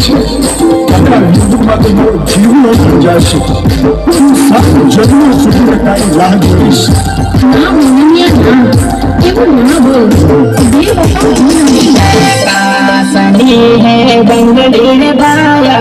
છે તારા યુદ્ધમાં તો મારો જીવનો સમજાશે હું સાત જન્મો સુધી તારી રાહ જોઈશ ના મોનિયા ના એવું ના બોલ બે વખત सनी है बंगड़ी भाया